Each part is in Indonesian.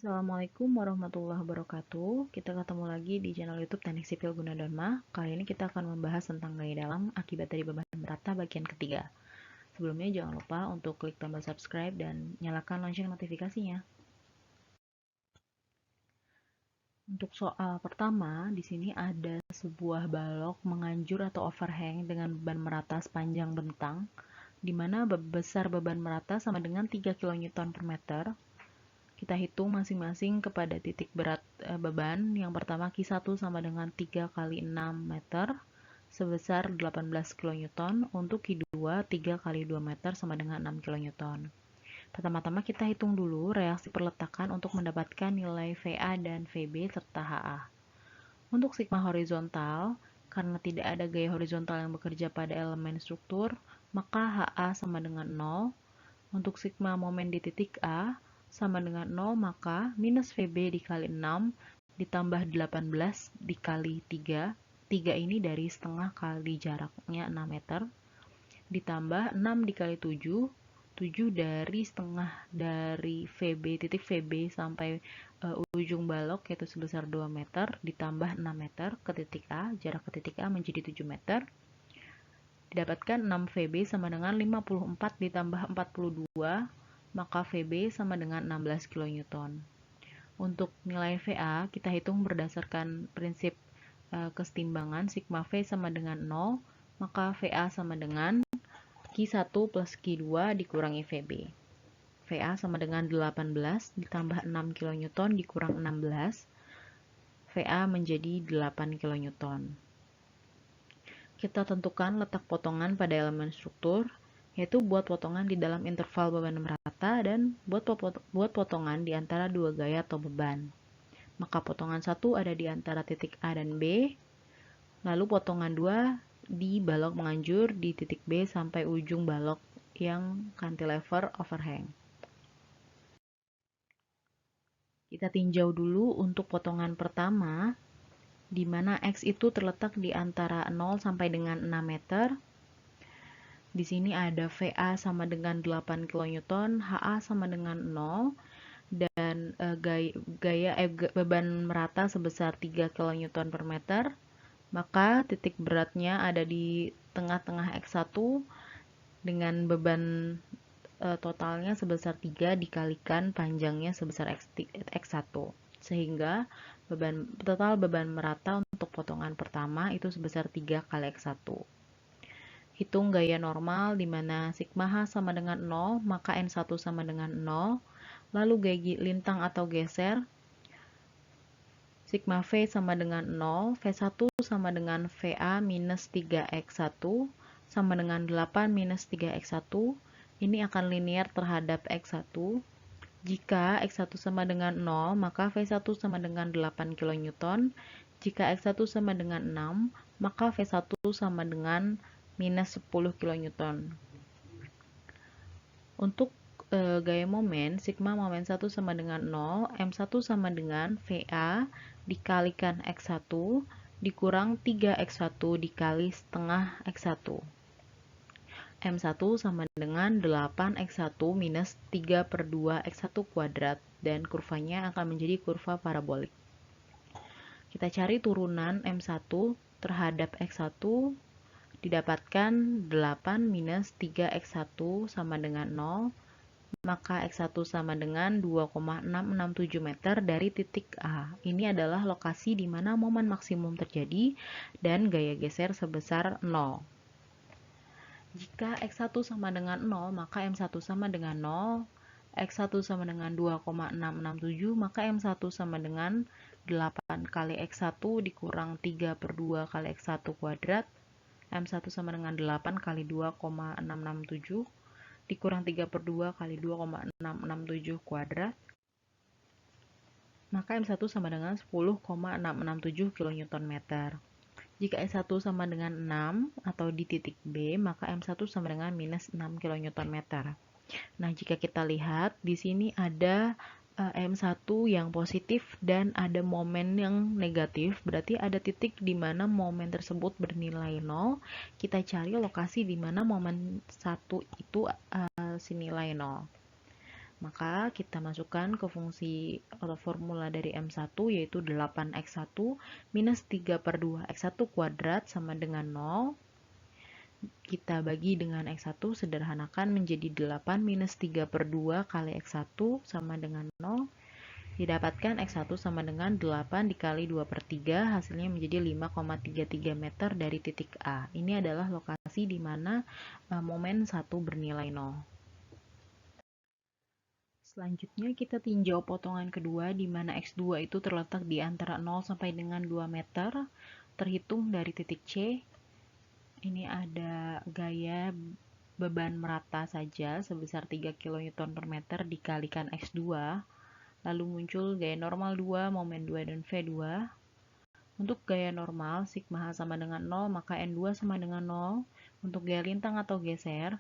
Assalamualaikum warahmatullahi wabarakatuh. Kita ketemu lagi di channel YouTube Teknik Sipil Gunadarma. Kali ini kita akan membahas tentang gaya dalam akibat dari beban merata bagian ketiga. Sebelumnya jangan lupa untuk klik tombol subscribe dan nyalakan lonceng notifikasinya. Untuk soal pertama, di sini ada sebuah balok menganjur atau overhang dengan beban merata sepanjang bentang, di mana besar beban merata sama dengan 3 kN per meter. Kita hitung masing-masing kepada titik berat beban. Yang pertama Q1 sama dengan 3 kali 6 meter sebesar 18 kN. Untuk Q2 3 kali 2 meter sama dengan 6 kN. Pertama-tama kita hitung dulu reaksi perletakan untuk mendapatkan nilai VA dan VB serta HA. Untuk sigma horizontal, karena tidak ada gaya horizontal yang bekerja pada elemen struktur, maka HA sama dengan 0. Untuk sigma momen di titik A sama dengan 0, maka minus VB dikali 6 ditambah 18 dikali 3. 3 ini dari setengah kali jaraknya 6 meter. Ditambah 6 dikali 7. 7 dari setengah dari VB, titik VB sampai ujung balok yaitu sebesar 2 meter. Ditambah 6 meter ke titik A. Jarak ke titik A menjadi 7 meter. Didapatkan 6 VB sama dengan 54 ditambah 42, maka VB sama dengan 16 kN. Untuk nilai VA, kita hitung berdasarkan prinsip kesetimbangan, sigma V sama dengan 0, maka VA sama dengan Q1 plus Q2 dikurangi VB. VA sama dengan 18 ditambah 6 kN dikurang 16, VA menjadi 8 kN. Kita tentukan letak potongan pada elemen struktur, yaitu buat potongan di dalam interval beban merata dan buat potongan di antara dua gaya atau beban. Maka potongan 1 ada di antara titik A dan B, lalu potongan 2 di balok menganjur di titik B sampai ujung balok yang cantilever overhang. Kita tinjau dulu untuk potongan pertama, di mana X itu terletak di antara 0 sampai dengan 6 meter. Di sini ada VA sama dengan 8 kN, HA sama dengan 0, dan beban merata sebesar 3 kN per meter. Maka titik beratnya ada di tengah-tengah X1 dengan beban totalnya sebesar 3 dikalikan panjangnya sebesar X1. Sehingga total beban merata untuk potongan pertama itu sebesar 3 kali X1. Hitung gaya normal di mana sigma H sama dengan 0, maka N1 sama dengan 0. Lalu gaya lintang atau geser, sigma V sama dengan 0, V1 sama dengan VA minus 3X1 sama dengan 8 minus 3X1. Ini akan linear terhadap X1. Jika X1 sama dengan 0, maka V1 sama dengan 8 kN. Jika X1 sama dengan 6, maka V1 sama dengan minus 10 kN. Untuk gaya momen, sigma momen 1 sama dengan 0, M1 sama dengan VA dikalikan X1 dikurang 3X1 dikali setengah X1. M1 sama dengan 8X1 minus 3 per 2 X1 kuadrat, dan kurvanya akan menjadi kurva parabolik. Kita cari turunan M1 terhadap X1, didapatkan 8 minus 3X1 sama dengan 0, maka X1 sama dengan 2,667 meter dari titik A. Ini adalah lokasi di mana momen maksimum terjadi dan gaya geser sebesar 0. Jika X1 sama dengan 0, maka M1 sama dengan 0. X1 sama dengan 2,667, maka M1 sama dengan 8 kali X1 dikurang 3 per 2 kali X1 kuadrat. M1 sama dengan 8 kali 2,667 dikurang 3 per 2 kali 2,667 kuadrat. Maka M1 sama dengan 10,667 kN. Jika S1 sama dengan 6 atau di titik B, maka M1 sama dengan minus 6 kN. Nah, jika kita lihat di sini ada M1 yang positif dan ada momen yang negatif, berarti ada titik di mana momen tersebut bernilai 0. Kita cari lokasi di mana momen 1 itu senilai 0. Maka kita masukkan ke fungsi atau formula dari M1 yaitu 8x1 minus 3/2x1 kuadrat sama dengan 0. Kita bagi dengan x1, sederhanakan menjadi 8 minus 3/2 kali x1 sama dengan 0. Didapatkan x1 sama dengan 8 dikali 2/3, hasilnya menjadi 5,33 meter dari titik A. Ini adalah lokasi di mana momen 1 bernilai 0. Selanjutnya kita tinjau potongan kedua di mana x2 itu terletak di antara 0 sampai dengan 2 meter, terhitung dari titik C. Ini ada gaya beban merata saja sebesar 3 kN per meter dikalikan x2. Lalu muncul gaya normal 2, momen 2, dan V2. Untuk gaya normal, sigma H sama dengan 0, maka N2 sama dengan 0. Untuk gaya lintang atau geser,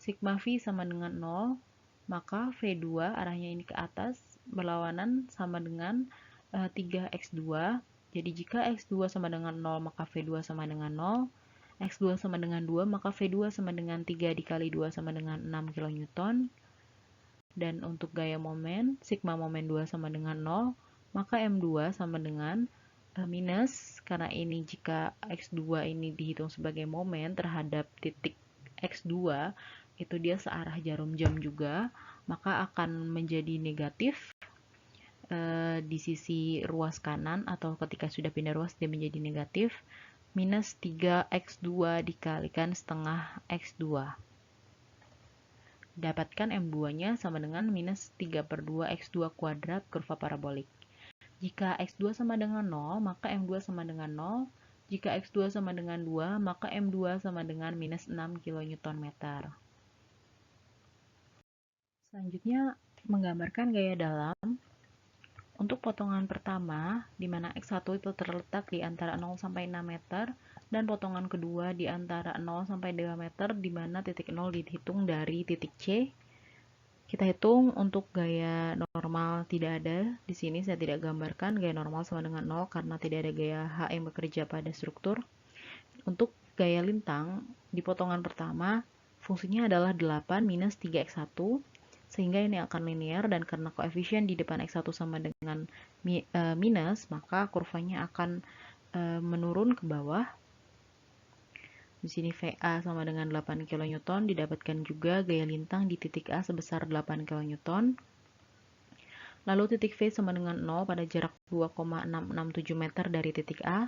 sigma V sama dengan 0, maka V2 arahnya ini ke atas, berlawanan sama dengan 3x2. Jadi jika x2 sama dengan 0, maka V2 sama dengan 0. x2 sama dengan 2, maka V2 sama dengan 3 dikali 2 sama dengan 6 kN. Dan untuk gaya momen, sigma momen 2 sama dengan 0, maka M2 sama dengan minus, karena ini jika X2 ini dihitung sebagai momen terhadap titik X2, itu dia searah jarum jam juga, maka akan menjadi negatif di sisi ruas kanan, atau ketika sudah pindah ruas dia menjadi negatif, minus 3x2 dikalikan setengah x2. Dapatkan M2-nya sama dengan minus 3/2 x2 kuadrat kurva parabolik. Jika x2 sama dengan 0, maka M2 sama dengan 0. Jika x2 sama dengan 2, maka M2 sama dengan minus 6 kN. Selanjutnya, menggambarkan gaya dalam. Untuk potongan pertama, di mana x1 itu terletak di antara 0 sampai 6 meter, dan potongan kedua di antara 0 sampai 2 meter, di mana titik 0 dihitung dari titik C. Kita hitung untuk gaya normal tidak ada. Di sini saya tidak gambarkan gaya normal sama dengan 0 karena tidak ada gaya H yang bekerja pada struktur. Untuk gaya lintang, di potongan pertama, fungsinya adalah 8 minus 3x1, sehingga ini akan linear, dan karena koefisien di depan x1 sama dengan minus, maka kurvanya akan menurun ke bawah. Di sini VA sama dengan 8 kN, didapatkan juga gaya lintang di titik A sebesar 8 kN. Lalu titik V sama dengan 0 pada jarak 2,667 meter dari titik A.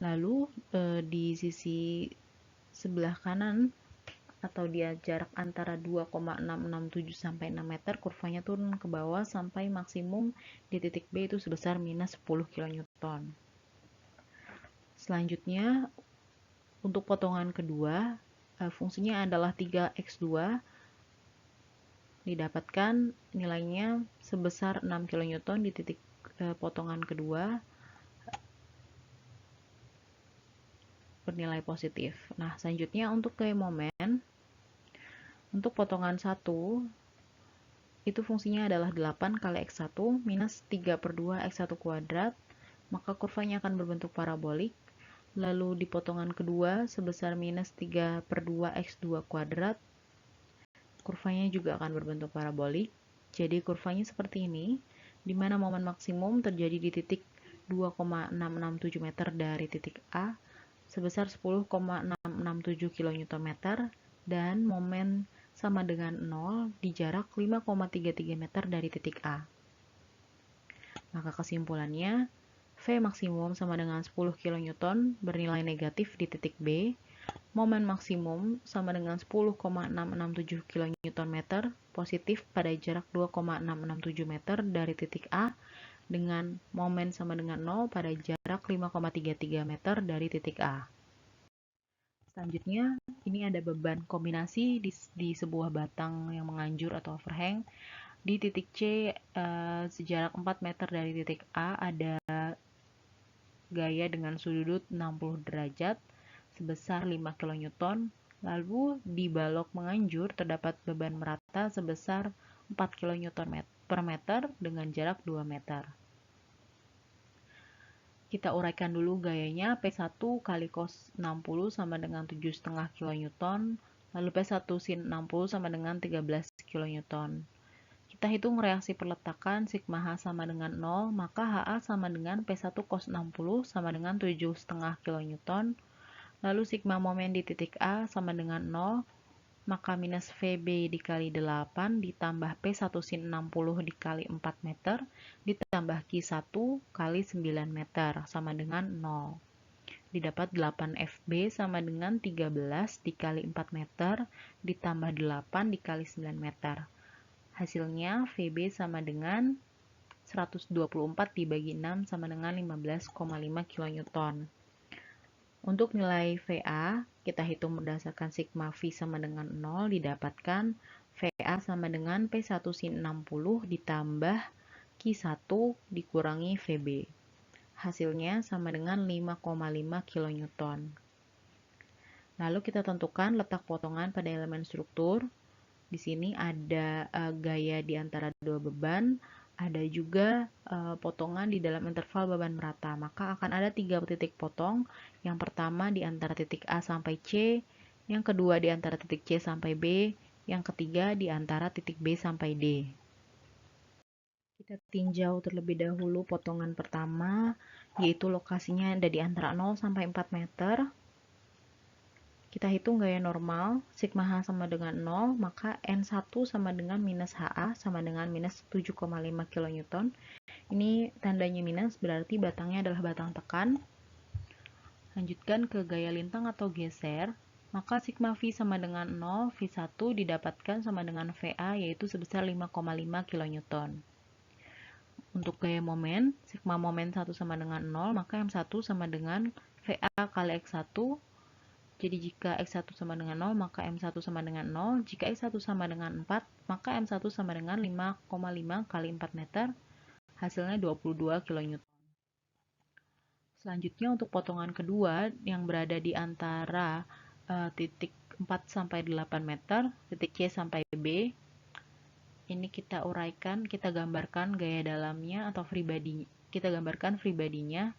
Lalu di sisi sebelah kanan, atau dia jarak antara 2,667 sampai 6 meter, kurvanya turun ke bawah sampai maksimum di titik B itu sebesar minus 10 kN. Selanjutnya, untuk potongan kedua, fungsinya adalah 3x2, didapatkan nilainya sebesar 6 kN di titik potongan kedua, bernilai positif. Nah, selanjutnya untuk gaya momen, untuk potongan 1, itu fungsinya adalah 8 kali x1 minus 3/2 x1 kuadrat, maka kurvanya akan berbentuk parabolik. Lalu di potongan kedua sebesar minus 3/2 x2 kuadrat, kurvanya juga akan berbentuk parabolik. Jadi kurvanya seperti ini, di mana momen maksimum terjadi di titik 2,667 meter dari titik A sebesar 10,667 kN, dan momen sama dengan 0 di jarak 5,33 meter dari titik A. Maka kesimpulannya, V maksimum sama dengan 10 kN bernilai negatif di titik B, momen maksimum sama dengan 10,667 kN positif pada jarak 2,667 meter dari titik A, dengan momen sama dengan 0 pada jarak 5,33 meter dari titik A. Selanjutnya, ini ada beban kombinasi di sebuah batang yang menganjur atau overhang. Di titik C, sejarak 4 meter dari titik A, ada gaya dengan sudut 60 derajat sebesar 5 kN. Lalu di balok menganjur terdapat beban merata sebesar 4 kN per meter dengan jarak 2 meter. Kita uraikan dulu gayanya. P1 kali cos 60 sama dengan 7,5 kN. Lalu P1 sin 60 sama dengan 13 kN. Kita hitung reaksi perletakan sigma H sama dengan 0, maka HA sama dengan P1 cos 60 sama dengan 7,5 kN. Lalu sigma momen di titik A sama dengan 0, maka minus VB dikali 8 ditambah P1 sin 60 dikali 4 meter ditambah Q1 kali 9 meter sama dengan 0. Didapat 8 FB sama dengan 13 dikali 4 meter ditambah 8 dikali 9 meter. Hasilnya VB sama dengan 124 dibagi 6 sama dengan 15,5 kN. Untuk nilai VA, kita hitung berdasarkan sigma V sama dengan 0, didapatkan VA sama dengan P1 sin 60 ditambah Q1 dikurangi VB. Hasilnya sama dengan 5,5 kN. Lalu kita tentukan letak potongan pada elemen struktur. Di sini ada gaya di antara dua beban, ada juga potongan di dalam interval beban merata. Maka akan ada 3 titik potong. Yang pertama di antara titik A sampai C, yang kedua di antara titik C sampai B, yang ketiga di antara titik B sampai D. Kita tinjau terlebih dahulu potongan pertama, yaitu lokasinya ada di antara 0 sampai 4 meter. Kita hitung gaya normal, sigma H sama dengan 0, maka N1 sama dengan minus HA sama dengan minus 7,5 kN. Ini tandanya minus, berarti batangnya adalah batang tekan. Lanjutkan ke gaya lintang atau geser, maka sigma V sama dengan 0, V1 didapatkan sama dengan VA, yaitu sebesar 5,5 kN. Untuk gaya momen, sigma momen 1 sama dengan 0, maka M1 sama dengan VA kali X1. Jadi jika X1 sama dengan 0, maka M1 sama dengan 0. Jika X1 sama dengan 4, maka M1 sama dengan 5,5 kali 4 meter. Hasilnya 22 kN. Selanjutnya untuk potongan kedua yang berada di antara titik 4 sampai 8 meter, titik C sampai B. Ini kita uraikan, kita gambarkan gaya dalamnya atau free body. Kita gambarkan free body-nya.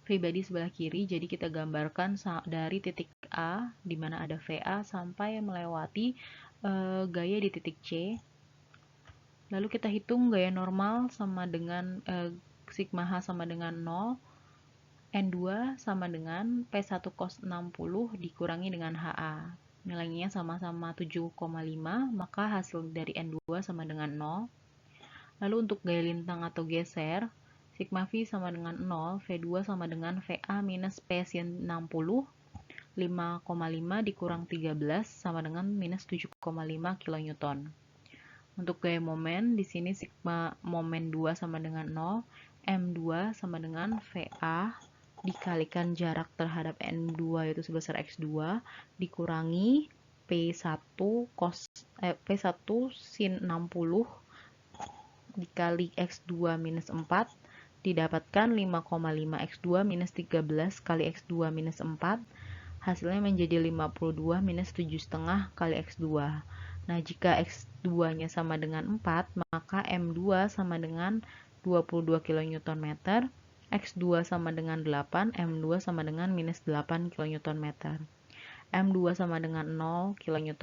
Free body sebelah kiri, jadi kita gambarkan dari titik A, di mana ada VA, sampai melewati gaya di titik C. Lalu kita hitung gaya normal sama dengan sigma H sama dengan 0, N2 sama dengan P1 cos 60 dikurangi dengan HA. Nilainya sama-sama 7,5, maka hasil dari N2 sama dengan 0. Lalu untuk gaya lintang atau geser, sigma V sama dengan 0, V2 sama dengan VA minus P sin 60, 5,5 dikurang 13 sama dengan minus 7,5 kN. Untuk gaya momen, di sini sigma momen 2 sama dengan 0, M2 sama dengan VA dikalikan jarak terhadap N2 yaitu sebesar X2 dikurangi P1 sin 60 dikali X2 minus 4 didapatkan 5,5 X2 minus 13 kali X2 minus 4 hasilnya menjadi 52 minus 7,5 kali X2. Nah jika X2 nya sama dengan 4 maka M2 sama dengan 22 kN, X2 sama dengan 8, M2 sama dengan minus 8 kN. M2 sama dengan 0 kN.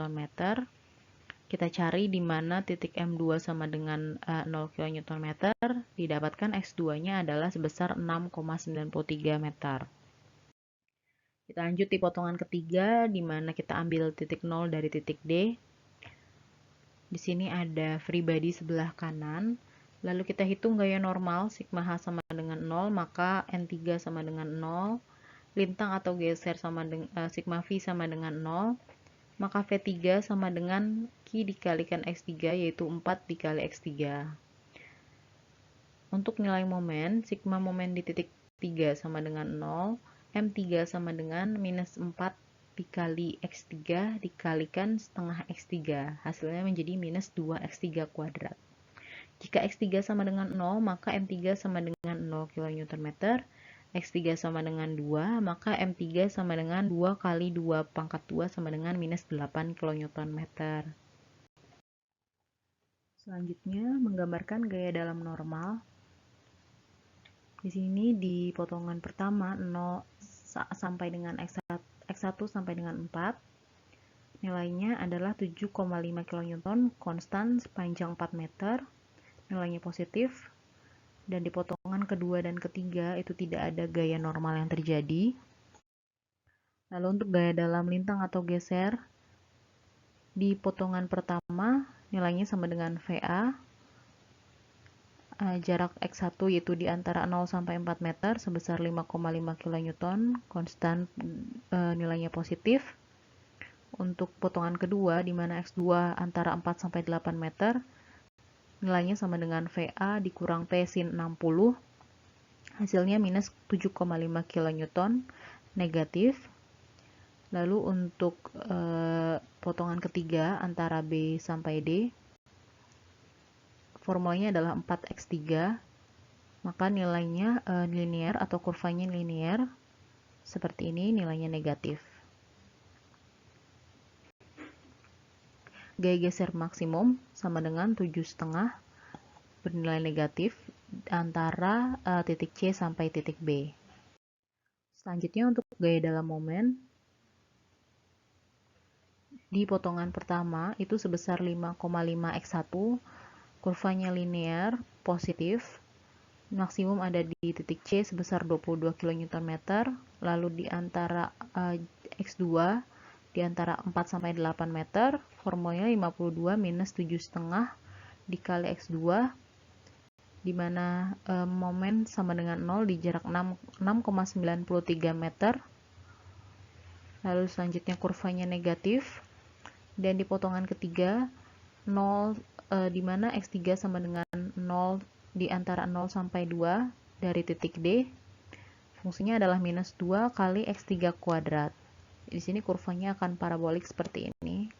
Kita cari di mana titik M2 sama dengan 0 kN, didapatkan X2-nya adalah sebesar 6,93 meter. Kita lanjut di potongan ketiga, di mana kita ambil titik 0 dari titik D. Di sini ada free body sebelah kanan. Lalu kita hitung gaya normal, sigma H sama dengan 0, maka N3 sama dengan 0. Lintang atau geser sama dengan sigma V sama dengan 0. Maka V3 sama dengan Q dikalikan X3, yaitu 4 dikali X3. Untuk nilai momen, sigma momen di titik 3 sama dengan 0, M3 sama dengan minus 4 dikali X3 dikalikan setengah X3. Hasilnya menjadi minus 2X3 kuadrat. Jika X3 sama dengan 0, maka M3 sama dengan 0 kN. X3 sama dengan 2, maka M3 sama dengan 2 kali 2 pangkat 2 sama dengan minus 8 kN. Selanjutnya, menggambarkan gaya dalam normal. Di sini di potongan pertama 0 sampai dengan X1 sampai dengan 4. Nilainya adalah 7,5 kN konstan sepanjang 4 meter, nilainya positif, dan di potongan kedua dan ketiga itu tidak ada gaya normal yang terjadi. Lalu untuk gaya dalam lintang atau geser, di potongan pertama nilainya sama dengan VA, jarak X1 yaitu di antara 0 sampai 4 meter sebesar 5,5 kN, konstan nilainya positif. Untuk potongan kedua di mana X2 antara 4 sampai 8 meter, nilainya sama dengan VA dikurang P sin 60, hasilnya minus 7,5 kN, negatif. Lalu untuk potongan ketiga antara B sampai D, formulanya adalah 4x3, maka nilainya linear atau kurvanya linear, seperti ini, nilainya negatif. Gaya geser maksimum sama dengan 7,5 bernilai negatif antara titik C sampai titik B. Selanjutnya untuk gaya dalam momen, di potongan pertama itu sebesar 5,5 X1, kurvanya linear, positif, maksimum ada di titik C sebesar 22 kN, lalu di antara X2 di antara 4 sampai 8 meter, formulanya 52 minus 7,5 dikali X2, di mana momen sama dengan 0 di jarak 6,93 meter. Lalu selanjutnya kurvanya negatif, dan di potongan ketiga 0 di mana X3 sama dengan 0 di antara 0 sampai 2 dari titik D, fungsinya adalah minus 2 kali X3 kuadrat. Di sini kurvanya akan parabolik seperti ini,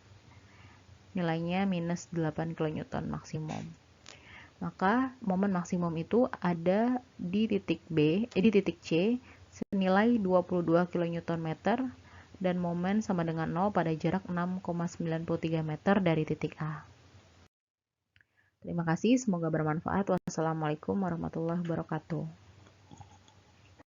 nilainya minus 8 kN maksimum. Maka momen maksimum itu ada di titik di titik C senilai 22 kN, dan momen sama dengan 0 pada jarak 6,93 meter dari titik A. Terima kasih, semoga bermanfaat. Wassalamualaikum warahmatullahi wabarakatuh.